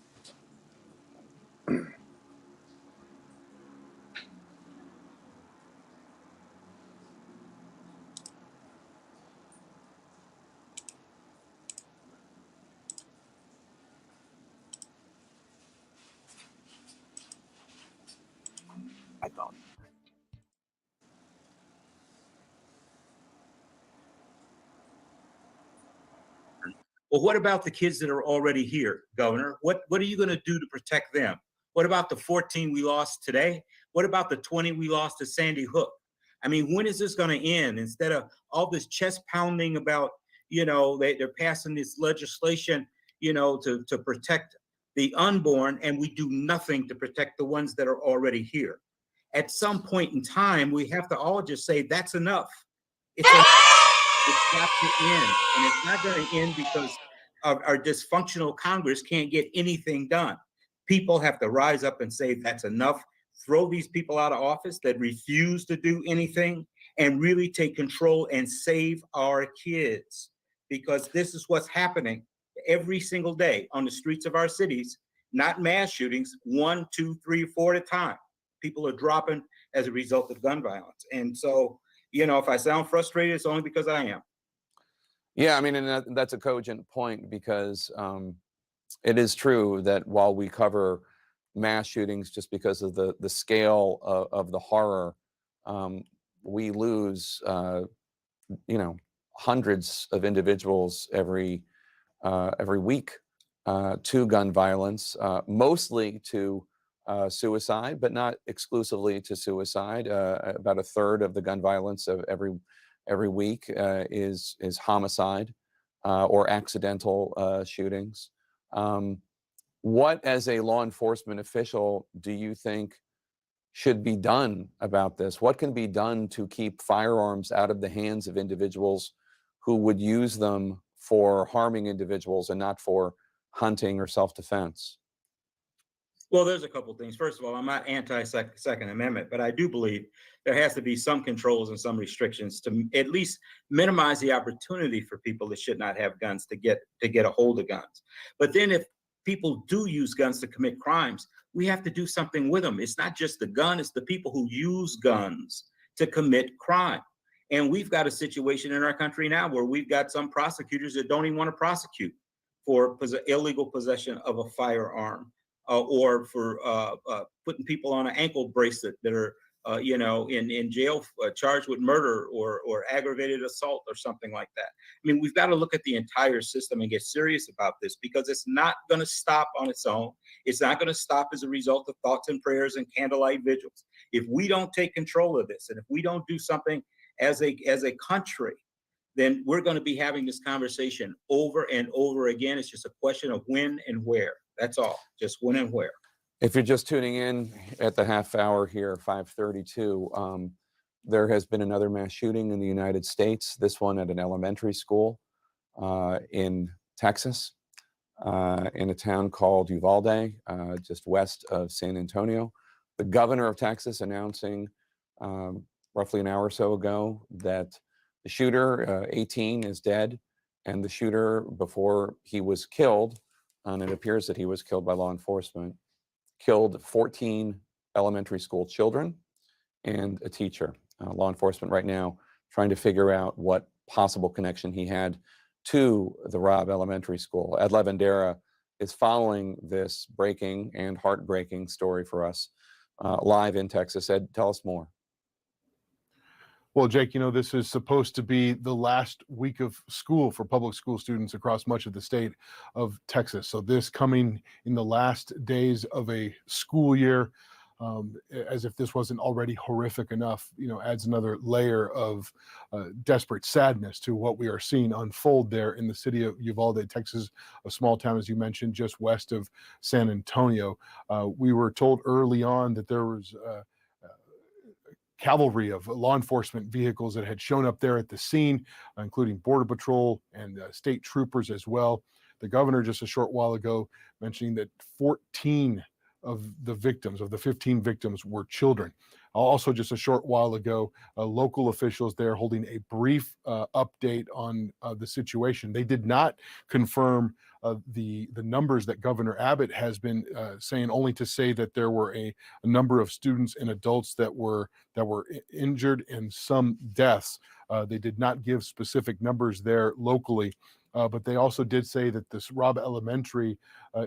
I don't. Well, what about the kids that are already here, Governor? What are you going to do to protect them? What about the 14 we lost today? What about the 20 we lost to Sandy Hook? I mean, when is this going to end? Instead of all this chest pounding about, they're passing this legislation, to protect the unborn, and we do nothing to protect the ones that are already here. At some point in time, we have to all just say, that's enough. It's enough. It's got to end, and it's not going to end because our dysfunctional Congress can't get anything done. People have to rise up and say that's enough. Throw these people out of office that refuse to do anything and really take control and save our kids, because this is what's happening every single day on the streets of our cities. Not mass shootings, 1, 2, 3, 4 at a time. People are dropping as a result of gun violence. And so, if I sound frustrated, it's only because I am. Yeah, I mean, and that's a cogent point, because it is true that while we cover mass shootings just because of the scale of the horror, we lose, hundreds of individuals every week to gun violence, mostly to suicide, but not exclusively to suicide. About a third of the gun violence of every week is homicide or accidental shootings. What, as a law enforcement official, do you think should be done about this? What can be done to keep firearms out of the hands of individuals who would use them for harming individuals and not for hunting or self-defense? Well, there's a couple things. First of all, I'm not anti-Second Amendment, but I do believe there has to be some controls and some restrictions to at least minimize the opportunity for people that should not have guns to get a hold of guns. But then if people do use guns to commit crimes, we have to do something with them. It's not just the gun, it's the people who use guns to commit crime. And we've got a situation in our country now where we've got some prosecutors that don't even want to prosecute for illegal possession of a firearm. Or for putting people on an ankle bracelet that are, in jail charged with murder or aggravated assault or something like that. I mean, we've got to look at the entire system and get serious about this, because it's not going to stop on its own. It's not going to stop as a result of thoughts and prayers and candlelight vigils. If we don't take control of this, and if we don't do something as a country, then we're going to be having this conversation over and over again. It's just a question of when and where. That's all, just when and where. If you're just tuning in at the half hour here, 5:32, there has been another mass shooting in the United States, this one at an elementary school in Texas, in a town called Uvalde, just west of San Antonio. The governor of Texas announcing roughly an hour or so ago that the shooter, 18, is dead, and the shooter, before he was killed, and it appears that he was killed by law enforcement, killed 14 elementary school children and a teacher. Law enforcement right now trying to figure out what possible connection he had to the Robb Elementary School. Ed Lavandera is following this breaking and heartbreaking story for us live in Texas. Ed, tell us more. Well, Jake, this is supposed to be the last week of school for public school students across much of the state of Texas. So this coming in the last days of a school year, as if this wasn't already horrific enough, adds another layer of desperate sadness to what we are seeing unfold there in the city of Uvalde, Texas, a small town, as you mentioned, just west of San Antonio. We were told early on that there was cavalry of law enforcement vehicles that had shown up there at the scene, including Border Patrol and state troopers as well. The governor just a short while ago mentioning that 14 of the victims, of the 15 victims, were children. Also just a short while ago, local officials there holding a brief update on the situation. They did not confirm the numbers that Governor Abbott has been saying, only to say that there were a number of students and adults that were injured and some deaths. They did not give specific numbers there locally. But they also did say that this Robb Elementary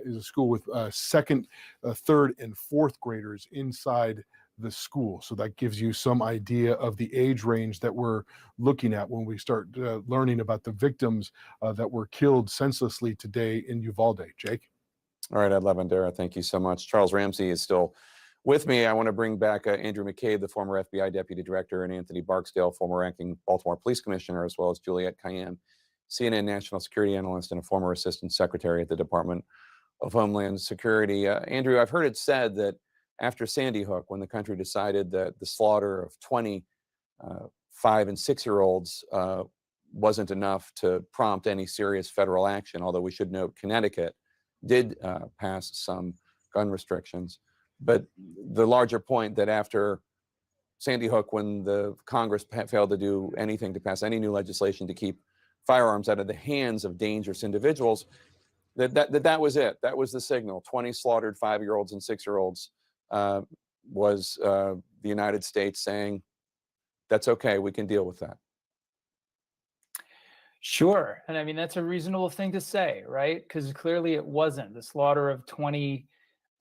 is a school with second, third, and fourth graders inside the school. So that gives you some idea of the age range that we're looking at when we start learning about the victims that were killed senselessly today in Uvalde. Jake? All right, Ed Lavandera, thank you so much. Charles Ramsey is still with me. I want to bring back Andrew McCabe, the former FBI Deputy Director, and Anthony Barksdale, former Acting Baltimore Police Commissioner, as well as Juliette Cayenne, CNN National Security Analyst and a former Assistant Secretary at the Department of Homeland Security. Andrew, I've heard it said that after Sandy Hook, when the country decided that the slaughter of 20 5- and 6-year-olds wasn't enough to prompt any serious federal action, although we should note Connecticut did pass some gun restrictions. But the larger point that after Sandy Hook, when the Congress failed to do anything to pass any new legislation to keep firearms out of the hands of dangerous individuals, that was it. That was the signal. 20 slaughtered 5-year-olds and 6-year-olds was the United States saying, that's okay, we can deal with that. Sure. And I mean, that's a reasonable thing to say, right? Because clearly it wasn't. The slaughter of 20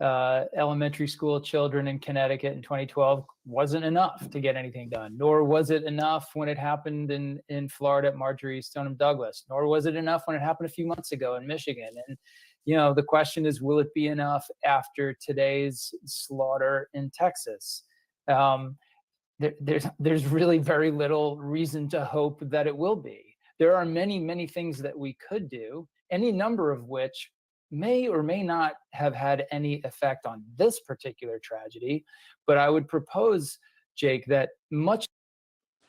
elementary school children in Connecticut in 2012 wasn't enough to get anything done, nor was it enough when it happened in Florida at Marjorie Stoneman Douglas, nor was it enough when it happened a few months ago in Michigan. And, you know, the question is, will it be enough after today's slaughter in Texas? There's really very little reason to hope that it will be. There are many, many things that we could do, any number of which may or may not have had any effect on this particular tragedy. But I would propose, Jake, that much.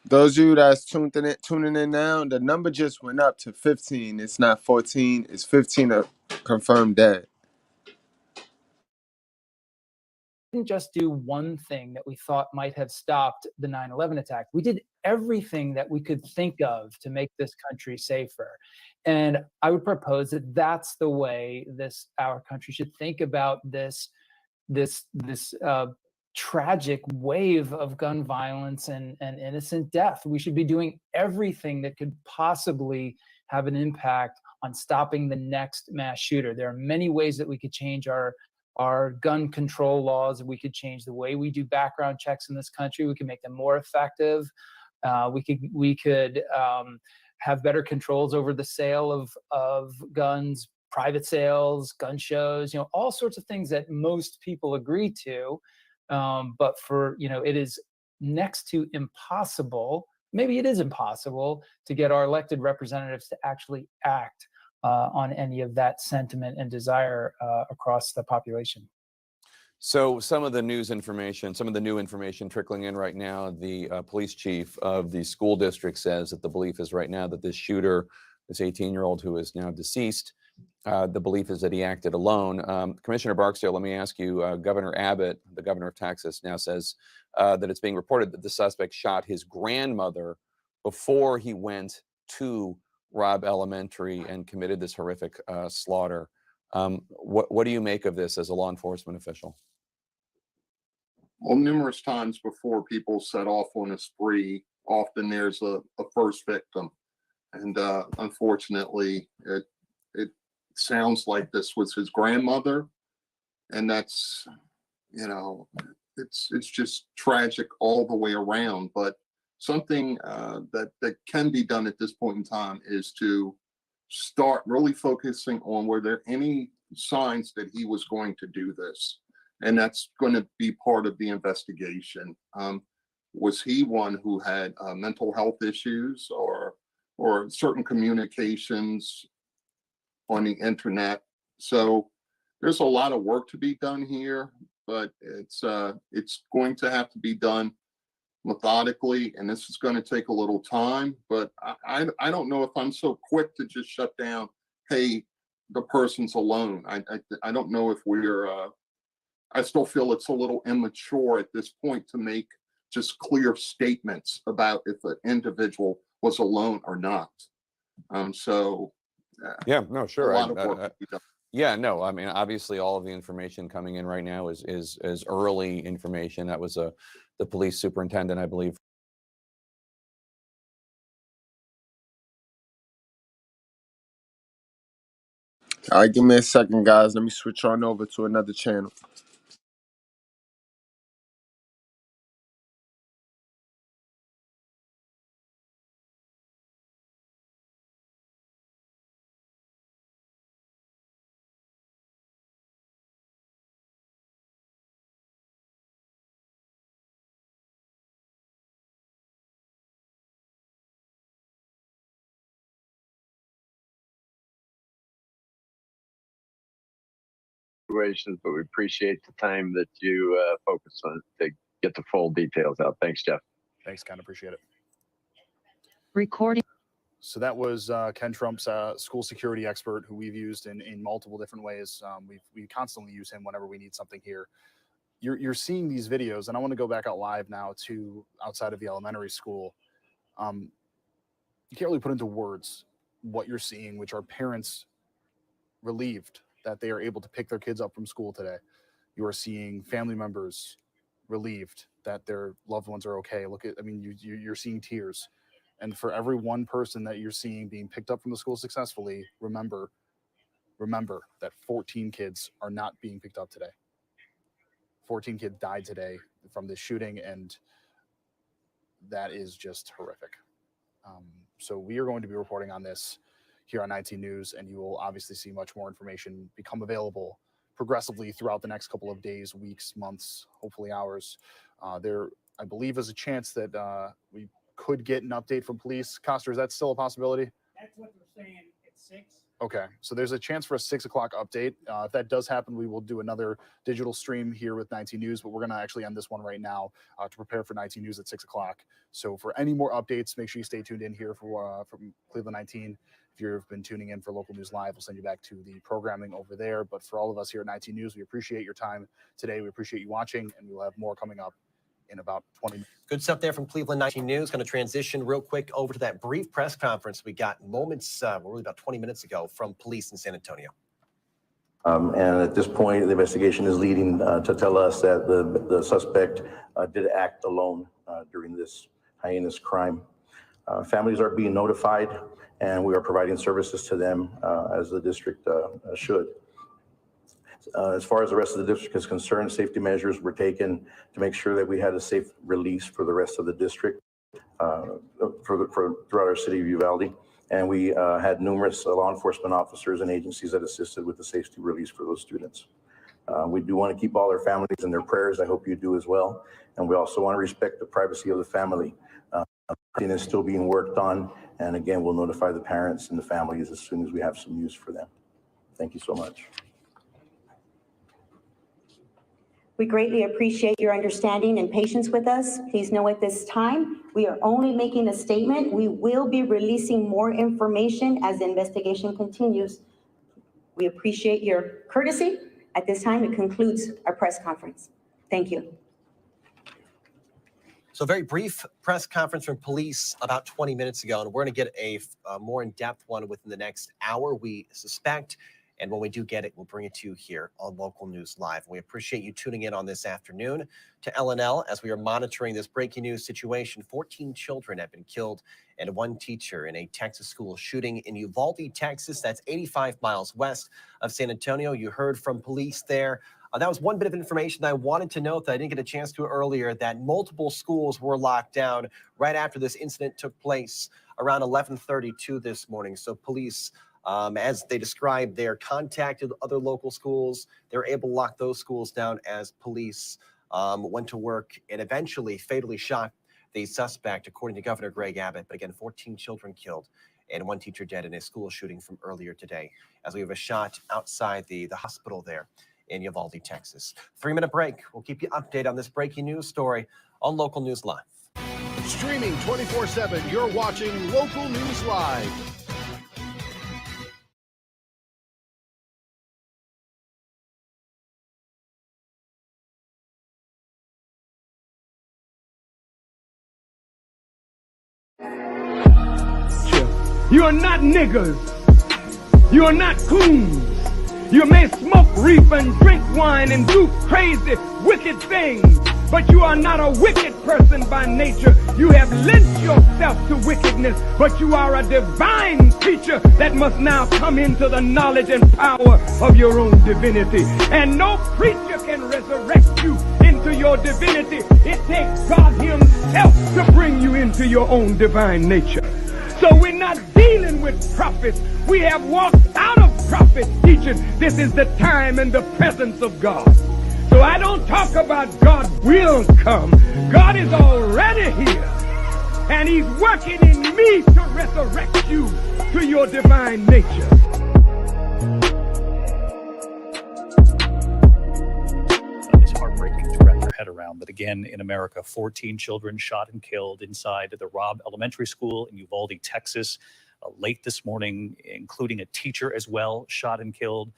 Those of you that's tuning in now, the number just went up to 15. It's not 14. It's 15 confirmed dead. Didn't just do one thing that we thought might have stopped the 9/11 attack. We did everything that we could think of to make this country safer. And I would propose that that's the way our country should think about this tragic wave of gun violence and innocent death. We should be doing everything that could possibly have an impact on stopping the next mass shooter. There are many ways that we could change our gun control laws. We could change the way we do background checks in this country. We can make them more effective. We could have better controls over the sale of guns, private sales, gun shows, all sorts of things that most people agree to. But it is next to impossible, maybe it is impossible, to get our elected representatives to actually act on any of that sentiment and desire across the population. So some of the new information trickling in right now, the police chief of the school district says that the belief is right now that this shooter, this 18-year-old who is now deceased, the belief is that he acted alone. Commissioner Barksdale, let me ask you, Governor Abbott, the governor of Texas, now says that it's being reported that the suspect shot his grandmother before he went to Robb Elementary and committed this horrific slaughter. What do you make of this as a law enforcement official? Well, numerous times before people set off on a spree, often there's a first victim. And unfortunately, it sounds like this was his grandmother. And that's, it's just tragic all the way around. But something that can be done at this point in time is to start really focusing on were there any signs that he was going to do this. And that's going to be part of the investigation. Was he one who had mental health issues or certain communications on the internet? So there's a lot of work to be done here, but it's going to have to be done methodically, and this is going to take a little time. But I don't know if I'm so quick to just shut down, hey, the person's alone. I don't know if we're I still feel it's a little immature at this point to make just clear statements about if an individual was alone or not. Yeah, no, sure. A lot of work to be done. Yeah, no, I mean, obviously all of the information coming in right now is early information. That was the police superintendent, I believe. All right, give me a second, guys. Let me switch on over to another channel. But we appreciate the time that you focus on to get the full details out. Thanks, Jeff. Thanks, Ken. Appreciate it. Recording. So that was Ken Trump's school security expert, who we've used in multiple different ways. We constantly use him whenever we need something here. You're seeing these videos, and I want to go back out live now to outside of the elementary school. You can't really put into words what you're seeing, which are parents relieved that they are able to pick their kids up from school today. You are seeing family members relieved that their loved ones are okay. You're seeing tears. And for every one person that you're seeing being picked up from the school successfully, remember that 14 kids are not being picked up today. 14 kids died today from this shooting, and that is just horrific. So we are going to be reporting on this here on 19 News, and you will obviously see much more information become available progressively throughout the next couple of days, weeks, months, hopefully hours. There, I believe, is a chance that we could get an update from police. Coster, is that still a possibility? That's what they're saying at 6. Okay, so there's a chance for a 6 o'clock update. If that does happen, we will do another digital stream here with 19 News, but we're going to actually end this one right now to prepare for 19 News at 6 o'clock. So for any more updates, make sure you stay tuned in here from Cleveland 19. If you've been tuning in for Local News Live, we'll send you back to the programming over there. But for all of us here at 19 News, we appreciate your time today. We appreciate you watching, and we'll have more coming up in about 20 minutes. Good stuff there from Cleveland 19 News. Going to transition real quick over to that brief press conference we got moments, really about 20 minutes ago, from police in San Antonio. And at this point, the investigation is leading to tell us that the suspect did act alone during this heinous crime. Families are being notified, and we are providing services to them as the district should. As far as the rest of the district is concerned, safety measures were taken to make sure that we had a safe release for the rest of the district throughout our city of Uvalde. And we had numerous law enforcement officers and agencies that assisted with the safety release for those students. We do want to keep all their families in their prayers. I hope you do as well. And we also want to respect the privacy of the family. It is still being worked on. And again, we'll notify the parents and the families as soon as we have some news for them. Thank you so much. We greatly appreciate your understanding and patience with us. Please know at this time, we are only making a statement. We will be releasing more information as the investigation continues. We appreciate your courtesy. At this time, it concludes our press conference. Thank you. So a very brief press conference from police about 20 minutes ago, and we're going to get a more in-depth one within the next hour, we suspect. And when we do get it, we'll bring it to you here on Local News Live. We appreciate you tuning in on this afternoon to LNL as we are monitoring this breaking news situation. 14 children have been killed and one teacher in a Texas school shooting in Uvalde, Texas. That's 85 miles west of San Antonio. You heard from police there. That was one bit of information that I wanted to note that I didn't get a chance to earlier, that multiple schools were locked down right after this incident took place around 11:32 this morning. So police, as they described, they contacted other local schools. They were able to lock those schools down as police went to work and eventually fatally shot the suspect, according to Governor Greg Abbott. But again, 14 children killed and one teacher dead in a school shooting from earlier today, as we have a shot outside the hospital there in Uvalde, Texas. 3-minute break. We'll keep you updated on this breaking news story on Local News Live. Streaming 24/7, you're watching Local News Live. You are not niggers. You are not coons. You may smoke reef and drink wine and do crazy, wicked things, but you are not a wicked person by nature. You have lent yourself to wickedness, but you are a divine creature that must now come into the knowledge and power of your own divinity. And no preacher can resurrect you into your divinity. It takes God himself to bring you into your own divine nature. So we're not dealing with prophets. We have walked out of prophet teaching. This is the time and the presence of God. So I don't talk about God will come. God is already here. And he's working in me to resurrect you to your divine nature. It's heartbreaking to wrap your head around. But again, in America, 14 children shot and killed inside the Robb Elementary School in Uvalde, Texas. late this morning, including a teacher as well, shot and killed,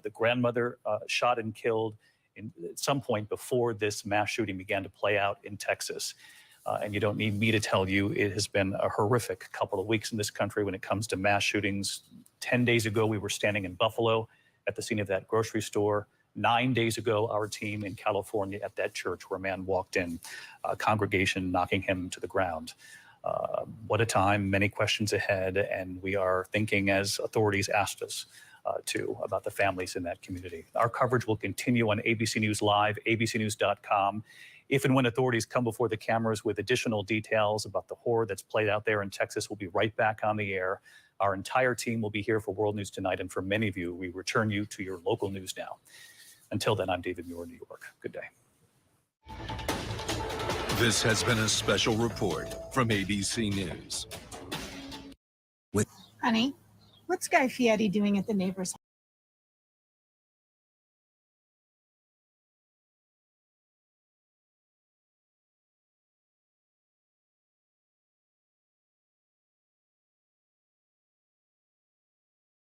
the grandmother shot and killed at some point before this mass shooting began to play out in Texas. And you don't need me to tell you, it has been a horrific couple of weeks in this country when it comes to mass shootings. 10 days ago, we were standing in Buffalo at the scene of that grocery store. 9 days ago, our team in California at that church where a man walked in, a congregation knocking him to the ground. What a time, many questions ahead, and we are thinking, as authorities asked us to, about the families in that community. Our coverage will continue on ABC News Live, abcnews.com. If and when authorities come before the cameras with additional details about the horror that's played out there in Texas, we'll be right back on the air. Our entire team will be here for World News Tonight, and for many of you, we return you to your local news now. Until then, I'm David Muir in New York. Good day. This has been a special report from ABC News. Honey, what's Guy Fieri doing at the neighbor's